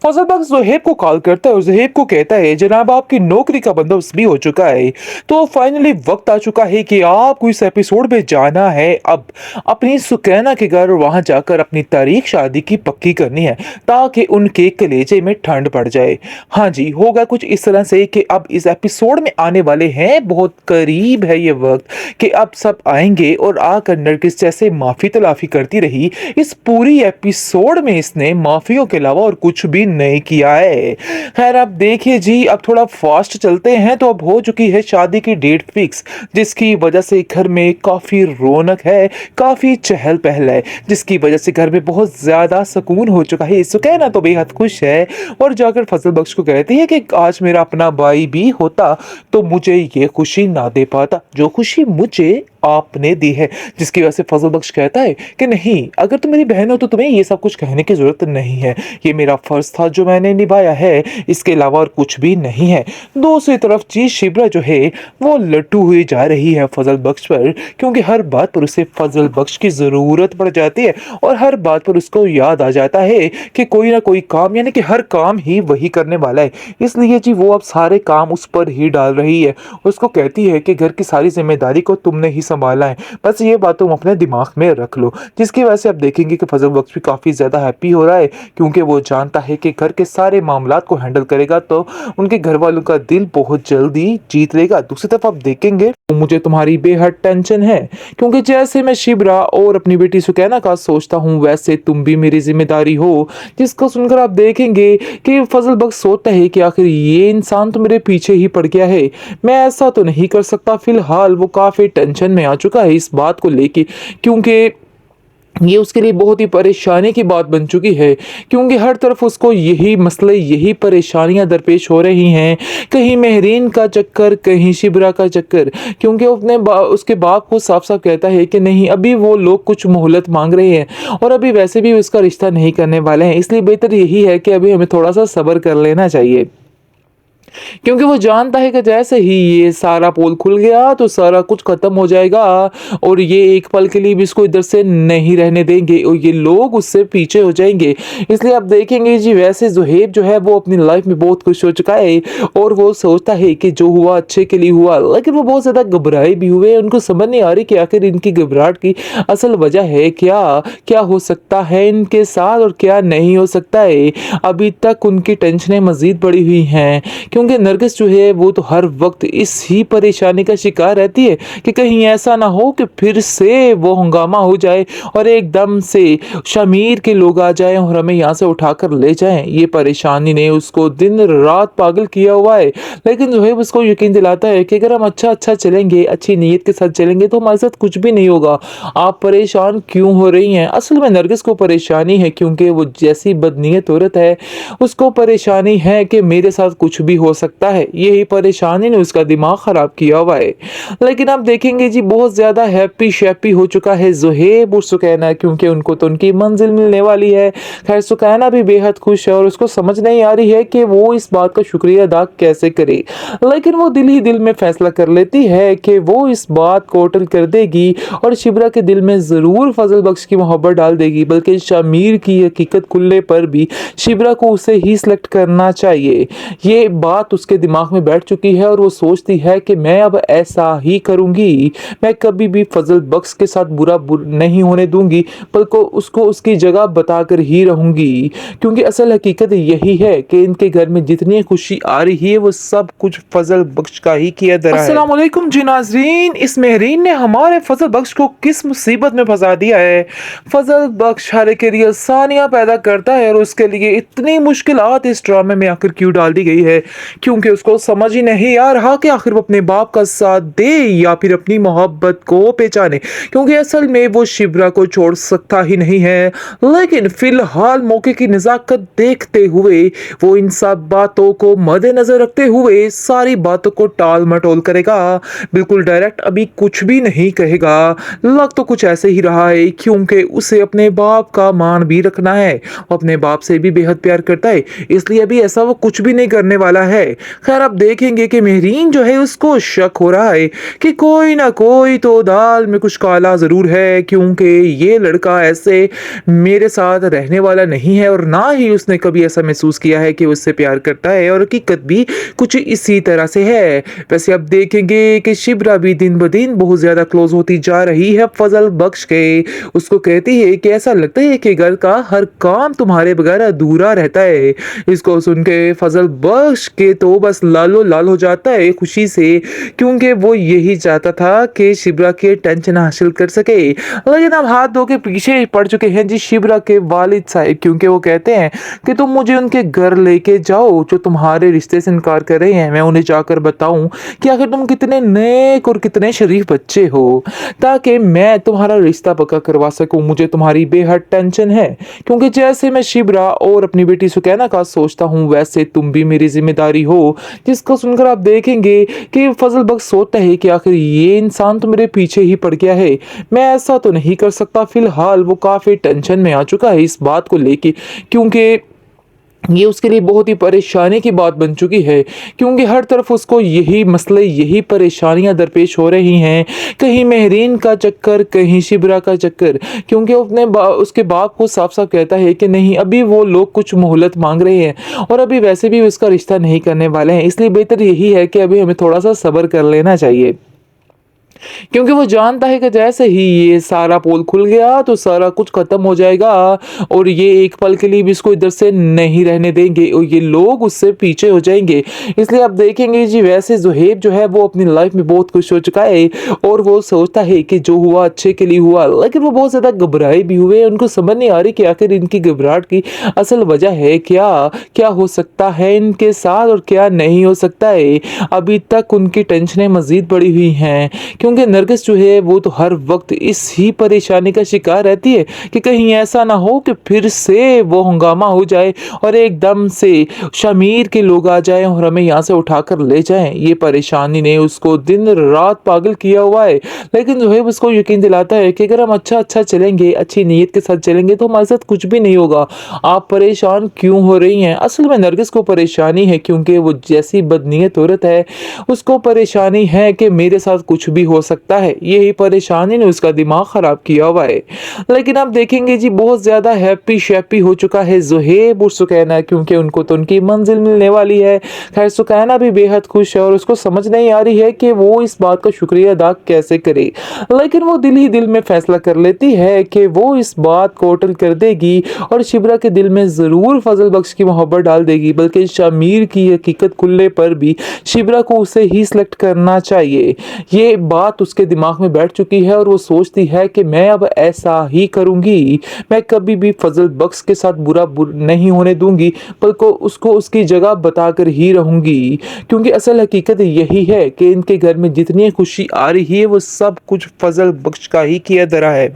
फजल बख्श ज़ुहैब को कॉल करता है और ज़ुहैब को कहता है जनाब आपकी नौकरी का बंदोबस्त भी हो चुका है। तो फाइनली वक्त आ चुका है कि आपको इस एपिसोड में जाना है अब अपनी सुकैना के घर, वहां जाकर अपनी तारीख शादी की पक्की करनी है ताकि उनके कलेजे में ठंड पड़ जाए। हाँ जी, होगा कुछ इस तरह से कि अब इस एपिसोड में आने वाले हैं, बहुत करीब है ये वक्त कि अब सब आएंगे और आकर नरगिस जैसे माफी तलाफी करती रही, इस पूरी एपिसोड में इसने माफियों के अलावा और कुछ भी नहीं किया है। खैर अब देखिए जी, अब थोड़ा फास्ट चलते हैं। तो अब हो चुकी है शादी की डेट फिक्स, जिसकी वजह से घर में काफी रौनक है, काफी चहल पहल है, जिसकी वजह से घर में बहुत ज्यादा सुकून हो चुका है। सुकैना तो बेहद खुश है और जाकर फजल बख्श को कहती है कि आज मेरा अपना भाई भी होता तो मुझे ये खुशी ना दे पाता जो खुशी मुझे आपने दी है। जिसकी वजह से फजल बख्श कहता है कि नहीं, अगर तुम मेरी बहन हो तो तुम्हें ये सब कुछ कहने की जरूरत नहीं है, ये मेरा फर्ज था जो मैंने निभाया है, इसके अलावा और कुछ भी नहीं है। दूसरी तरफ जी शिबरा जो है वो लट्टू हुई जा रही है फजल बख्श पर, क्योंकि हर बात पर उसे फजल बख्श की जरूरत पड़ जाती है और हर बात पर उसको याद आ जाता है कि कोई ना कोई काम, यानी कि हर काम ही वही करने वाला है। इसलिए जी वो अब सारे काम उस पर ही डाल रही है। उसको कहती है कि घर की सारी जिम्मेदारी को तुमने ही संभाला है, बस ये बात तुम अपने दिमाग में रख लो। जिसकी वजह से आप देखेंगे कि फजल बख्श भी काफी ज्यादा हैप्पी हो रहा है, क्योंकि वो जानता है कि घर के सारे मामलात को हैंडल करेगा तो उनके घर वालों का दिल बहुत जल्दी जीत लेगा। दूसरी तरफ आप देखेंगे तो मुझे तुम्हारी बेहद टेंशन है, क्योंकि जैसे मैं शिबरा और अपनी बेटी सुकैना का सोचता हूँ वैसे तुम भी मेरी जिम्मेदारी हो। जिसको सुनकर आप देखेंगे कि फजल बख्श सोचता है कि आखिर ये इंसान तो मेरे पीछे ही पड़ गया है, मैं ऐसा तो नहीं कर सकता। फिलहाल वो काफी टेंशन में आ चुका है इस बात को लेके, क्योंकि ये उसके लिए बहुत ही परेशानी की बात बन चुकी है, क्योंकि हर तरफ उसको यही मसले, यही परेशानियां दरपेश हो रही हैं। कहीं मेहरीन का चक्कर, कहीं शिबरा का चक्कर, क्योंकि उसके बाप को साफ साफ कहता है कि नहीं, अभी वो लोग कुछ मोहलत मांग रहे हैं और अभी वैसे भी उसका रिश्ता नहीं करने वाले हैं, इसलिए बेहतर यही है कि अभी हमें थोड़ा सा सब्र कर लेना चाहिए। क्योंकि वो जानता है कि जैसे ही ये सारा पोल खुल गया तो सारा कुछ खत्म हो जाएगा और ये एक पल के लिए भी इसको इधर से नहीं रहने देंगे और ये लोग उससे पीछे हो जाएंगे। इसलिए आप देखेंगे जी, वैसे ज़ुहैब जो है वो अपनी लाइफ में बहुत खुश हो चुका है और वो सोचता है कि जो हुआ अच्छे के लिए हुआ, लेकिन वो बहुत ज़्यादा घबराए भी हुए। उनको समझ नहीं आ रही कि आखिर इनकी घबराहट की असल वजह है क्या, क्या हो सकता है इनके साथ और क्या नहीं हो सकता है। अभी तक उनकी टेंशनें मजीद बढ़ी हुई हैं, क्योंकि नरगिस जो है वो तो हर वक्त इस ही परेशानी का शिकार रहती है कि कहीं ऐसा ना हो कि फिर से वो हंगामा हो जाए और एकदम से शमीर के लोग आ जाएं और हमें यहाँ से उठाकर ले जाएं। ये परेशानी ने उसको दिन रात पागल किया हुआ है, लेकिन जो है उसको यकीन दिलाता है कि अगर हम अच्छा चलेंगे, अच्छी नीयत के साथ चलेंगे तो हमारे साथ कुछ भी नहीं होगा। आप परेशान क्यों हो रही हैं? असल में नरगिस को परेशानी है क्योंकि वो जैसी बदनीयत औरत है, उसको परेशानी है कि मेरे साथ कुछ भी हो सकता है। यही परेशानी ने उसका दिमाग खराब किया हुआ है। लेकिन आप देखेंगे जी, बहुत ज्यादा हैप्पी शैप्पी हो चुका है ज़ुहैब और सुकैना, क्योंकि उनको तो उनकी मंजिल मिलने वाली है। खैर सुकैना भी बेहद खुश है और उसको समझ नहीं आ रही है कि वो इस बात का शुक्रिया अदा कैसे करे, लेकिन वो दिल ही दिल में फैसला कर लेती है कि वो इस बात को होटल कर देगी और शिबरा के दिल में जरूर फजल बख्श की मोहब्बत डाल देगी, बल्कि शमीर की हकीकत खुलने पर भी शिबरा को उसे ही सिलेक्ट करना चाहिए। ये बात उसके दिमाग में बैठ चुकी है और वो सोचती है कि मैं अब ऐसा ही करूंगी, मैं कभी भी फजल बख्श के साथ बुरा नहीं होने दूंगी, बल्कि उसको उसकी जगह बताकर ही रहूंगी। क्योंकि असल हकीकत यही है कि इनके घर में जितनी खुशी आ रही है वो सब कुछ फजल बख्श का ही किया धरा है। अस्सलाम वालेकुम जी नाज़रीन, इस मेहरीन ने हमारे फजल बख्श को किस मुसीबत में फंसा दिया है। फजल बख्श हर के लिए आसानियां पैदा करता है और उसके लिए इतनी मुश्किलात इस ड्रामे में आखिर क्यों डाल दी गई है, क्योंकि उसको समझ ही नहीं आ रहा कि आखिर वो अपने बाप का साथ दे या फिर अपनी मोहब्बत को पहचाने, क्योंकि असल में वो शिबरा को छोड़ सकता ही नहीं है। लेकिन फिलहाल मौके की नजाकत देखते हुए वो इन सब बातों को मद्देनजर रखते हुए सारी बातों को टाल मटोल करेगा, बिल्कुल डायरेक्ट अभी कुछ भी नहीं कहेगा। लग तो कुछ ऐसे ही रहा है, क्योंकि उसे अपने बाप का मान भी रखना है, अपने बाप से भी बेहद प्यार करता है, इसलिए अभी ऐसा वो कुछ भी नहीं करने वाला है। खैर आप देखेंगे कि मेहरीन जो है उसको शक हो रहा है कि कोई ना कोई तो दाल में कुछ काला ज़रूर है, क्योंकि ये लड़का ऐसे मेरे साथ रहने वाला नहीं है और ना ही उसने कभी ऐसा महसूस किया है कि उससे प्यार करता है, और हकीकत भी कुछ इसी तरह से है। वैसे आप देखेंगे कि शिब्रा भी दिन ब दिन बहुत ज़्यादा क्लोज होती जा रही है फजल बख्श के। उसको कहती है कि ऐसा लगता है कि घर का हर काम तुम्हारे बगैर अधूरा रहता है। इसको सुन के फजल बख्श के तो बस लालो लाल हो जाता है खुशी से, क्योंकि वो यही चाहता था कि शिब्रा के टेंशन हासिल कर सके। लेकिन अब हाथ धो के पीछे पड़ चुके हैं जी शिब्रा के वालिद साहब, क्योंकि वो कहते हैं कि तुम मुझे उनके घर लेके जाओ जो तुम्हारे रिश्ते से इनकार कर रहे हैं। मैं उन्हें जाकर बताऊं कि आखिर तुम कितने नेक और कितने शरीफ बच्चे हो, ताकि मैं तुम्हारा रिश्ता पक्का करवा सकूं। मुझे तुम्हारी बेहद टेंशन है, क्योंकि जैसे मैं शिब्रा और अपनी बेटी सुकैना का सोचता हूं वैसे तुम भी मेरी जिम्मेदारी हो। जिसको सुनकर आप देखेंगे कि फजल बख्श सोचता है कि आखिर ये इंसान तो मेरे पीछे ही पड़ गया है, मैं ऐसा तो नहीं कर सकता। फिलहाल वो काफ़ी टेंशन में आ चुका है इस बात को लेके, क्योंकि ये उसके लिए बहुत ही परेशानी की बात बन चुकी है, क्योंकि हर तरफ उसको यही मसले यही परेशानियां दरपेश हो रही हैं। कहीं मेहरीन का चक्कर, कहीं शिब्रा का चक्कर, क्योंकि वो अपने उसके बाप को साफ साफ कहता है कि नहीं, अभी वो लोग कुछ मोहलत मांग रहे हैं और अभी वैसे भी उसका रिश्ता नहीं करने वाले हैं, इसलिए बेहतर यही है कि अभी हमें थोड़ा सा सब्र कर लेना चाहिए। क्योंकि वो जानता है कि जैसे ही ये सारा पोल खुल गया तो सारा कुछ खत्म हो जाएगा और ये एक पल के लिए भी इसको इधर से नहीं रहने देंगे और ये लोग उससे पीछे हो जाएंगे। इसलिए आप देखेंगे जी, वैसे ज़ुहैब जो है वो अपनी लाइफ में बहुत खुश हो चुका है और वो सोचता है कि जो हुआ अच्छे के लिए हुआ, लेकिन वो बहुत ज़्यादा घबराए भी हुए। उनको समझ नहीं आ रही कि आखिर इनकी घबराहट की असल वजह है क्या, क्या हो सकता है इनके साथ और क्या नहीं हो सकता है। अभी तक उनकी टेंशनें मज़ीद बढ़ी हुई हैं, क्योंकि नरगिस जो है वो तो हर वक्त इस ही परेशानी का शिकार रहती है कि कहीं ऐसा ना हो कि फिर से वो हंगामा हो जाए और एकदम से शमीर के लोग आ जाएं और हमें यहाँ से उठाकर ले जाएं। ये परेशानी ने उसको दिन रात पागल किया हुआ है। लेकिन जो है उसको यकीन दिलाता है कि अगर हम अच्छा चलेंगे, अच्छी नीयत के साथ चलेंगे तो हमारे साथ कुछ भी नहीं होगा। आप परेशान क्यों हो रही हैं? असल में नरगिस को परेशानी है, क्योंकि वो जैसी बदनीयत औरत है उसको परेशानी है कि मेरे साथ कुछ भी हो सकता है। यही परेशानी ने उसका दिमाग खराब किया हुआ है। लेकिन आप देखेंगे जी, बहुत ज्यादा हैप्पी शैप्पी हो चुका है ज़ुहैब और सुकैना, क्योंकि उनको तो उनकी मंजिल मिलने वाली है। खैर सुकैना भी बेहद खुश है और उसको समझ नहीं आ रही है कि वो इस बात का शुक्रिया अदा कैसे करे। लेकिन वो दिल ही दिल में फैसला कर लेती है कि वो इस बात को होटल कर देगी और शिब्रा के दिल में जरूर फजल बख्श की मोहब्बत डाल देगी, बल्कि शमीर की हकीकत खुलने पर भी शिब्रा को उसे ही सिलेक्ट करना चाहिए। ये बात उसके दिमाग में बैठ चुकी है और वो सोचती है कि मैं अब ऐसा ही करूंगी। मैं कभी भी फजल बख्श के साथ बुरा नहीं होने दूंगी, बल्कि उसको उसकी जगह बताकर ही रहूंगी, क्योंकि असल हकीकत यही है कि इनके घर में जितनी खुशी आ रही है वो सब कुछ फजल बख्श का ही किया धरा है।